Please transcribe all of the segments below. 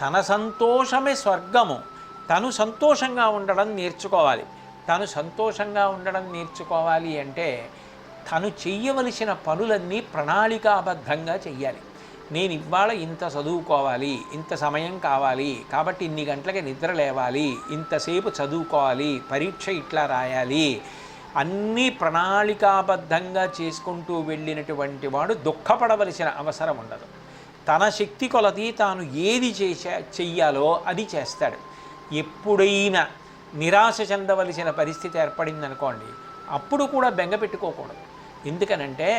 తన సంతోషమే స్వర్గము. తను సంతోషంగా ఉండడం నేర్చుకోవాలి. తను సంతోషంగా ఉండడం నేర్చుకోవాలి అంటే తను చెయ్యవలసిన పనులన్నీ ప్రణాళికాబద్ధంగా చెయ్యాలి. నేను ఇవాళ ఇంత చదువుకోవాలి, ఇంత సమయం కావాలి, కాబట్టి ఇన్ని గంటలకి నిద్ర లేవాలి, ఇంతసేపు చదువుకోవాలి, పరీక్ష ఇట్లా రాయాలి, అన్నీ ప్రణాళికాబద్ధంగా చేసుకుంటూ వెళ్ళినటువంటి వాడు దుఃఖపడవలసిన అవసరం ఉండదు. తన శక్తి కొలది తాను ఏది చెయ్యాలో అది చేస్తాడు. ఎప్పుడైనా నిరాశ చెందవలసిన పరిస్థితి ఏర్పడిందనుకోండి, అప్పుడు కూడా బెంగ పెట్టుకోకూడదు. ఎందుకనంటే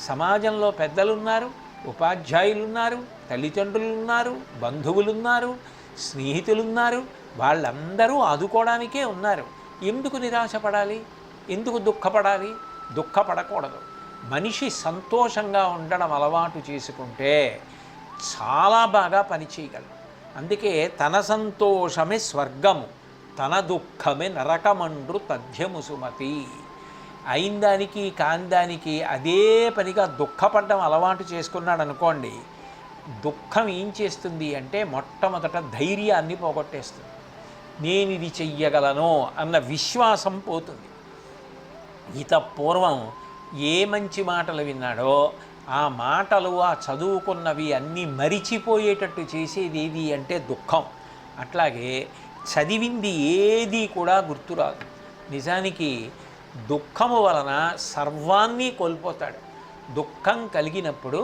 సమాజంలో పెద్దలున్నారు, ఉపాధ్యాయులున్నారు, తల్లిదండ్రులున్నారు, బంధువులున్నారు, స్నేహితులున్నారు, వాళ్ళందరూ ఆదుకోవడానికే ఉన్నారు. ఎందుకు నిరాశపడాలి? ఎందుకు దుఃఖపడాలి? దుఃఖపడకూడదు. మనిషి సంతోషంగా ఉండడం అలవాటు చేసుకుంటే చాలా బాగా పనిచేయగలడు. అందుకే తన సంతోషమే స్వర్గము, తన దుఃఖమే నరకమండ్రు తథ్యము సుమతి. అయిందానికి కాందానికి అదే పనిగా దుఃఖపడడం అలవాటు చేసుకున్నాడు అనుకోండి, దుఃఖం ఏం చేస్తుంది అంటే మొట్టమొదట ధైర్యాన్ని పోగొట్టేస్తుంది. నేను ఇది చెయ్యగలను అన్న విశ్వాసం పోతుంది. పూర్వం ఏ మంచి మాటలు విన్నాడో ఆ మాటలు, ఆ చదువుకున్నవి అన్నీ మరిచిపోయేటట్టు చేసేది ఏది అంటే దుఃఖం. అట్లాగే చదివింది ఏది కూడా గుర్తురాదు. నిజానికి దుఃఖము వలన సర్వాన్ని కోల్పోతాడు. దుఃఖం కలిగినప్పుడు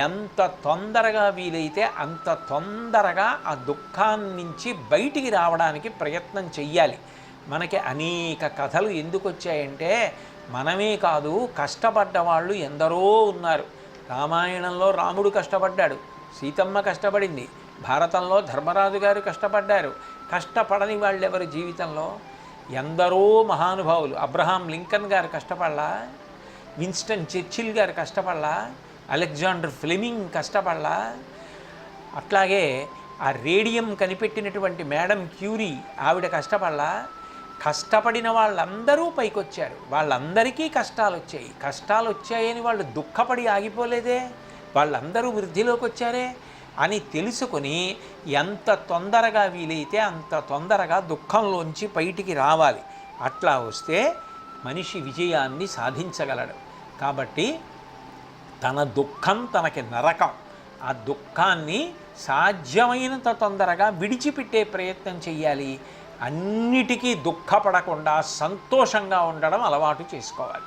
ఎంత తొందరగా వీలైతే అంత తొందరగా ఆ దుఃఖాన్ని నుంచి బయటికి రావడానికి ప్రయత్నం చెయ్యాలి. మనకి అనేక కథలు ఎందుకు వచ్చాయంటే మనమే కాదు, కష్టపడ్డ వాళ్ళు ఎందరో ఉన్నారు. రామాయణంలో రాముడు కష్టపడ్డాడు, సీతమ్మ కష్టపడింది, భారతంలో ధర్మరాజు గారు కష్టపడ్డారు. కష్టపడని వాళ్ళెవరు జీవితంలో? ఎందరో మహానుభావులు. అబ్రహాం లింకన్ గారు కష్టపడలా, విన్స్టన్ చర్చిల్ గారు కష్టపడలా, అలెగ్జాండర్ ఫ్లెమింగ్ కష్టపడలా, అట్లాగే ఆ రేడియం కనిపెట్టినటువంటి మేడం క్యూరీ ఆవిడ కష్టపడలా. కష్టపడిన వాళ్ళందరూ పైకొచ్చారు. వాళ్ళందరికీ కష్టాలు వచ్చాయి. కష్టాలు వచ్చాయని వాళ్ళు దుఃఖపడి ఆగిపోలేదే, వాళ్ళందరూ వృద్ధిలోకి వచ్చారే అని తెలుసుకొని ఎంత తొందరగా వీలైతే అంత తొందరగా దుఃఖంలోంచి బయటికి రావాలి. అట్లా వస్తే మనిషి విజయాన్ని సాధించగలడు. కాబట్టి తన దుఃఖం తనకి నరకం. ఆ దుఃఖాన్ని సాధ్యమైనంత తొందరగా విడిచిపెట్టే ప్రయత్నం చెయ్యాలి. అన్నిటికీ దుఃఖపడకుండా సంతోషంగా ఉండడం అలవాటు చేసుకోవాలి.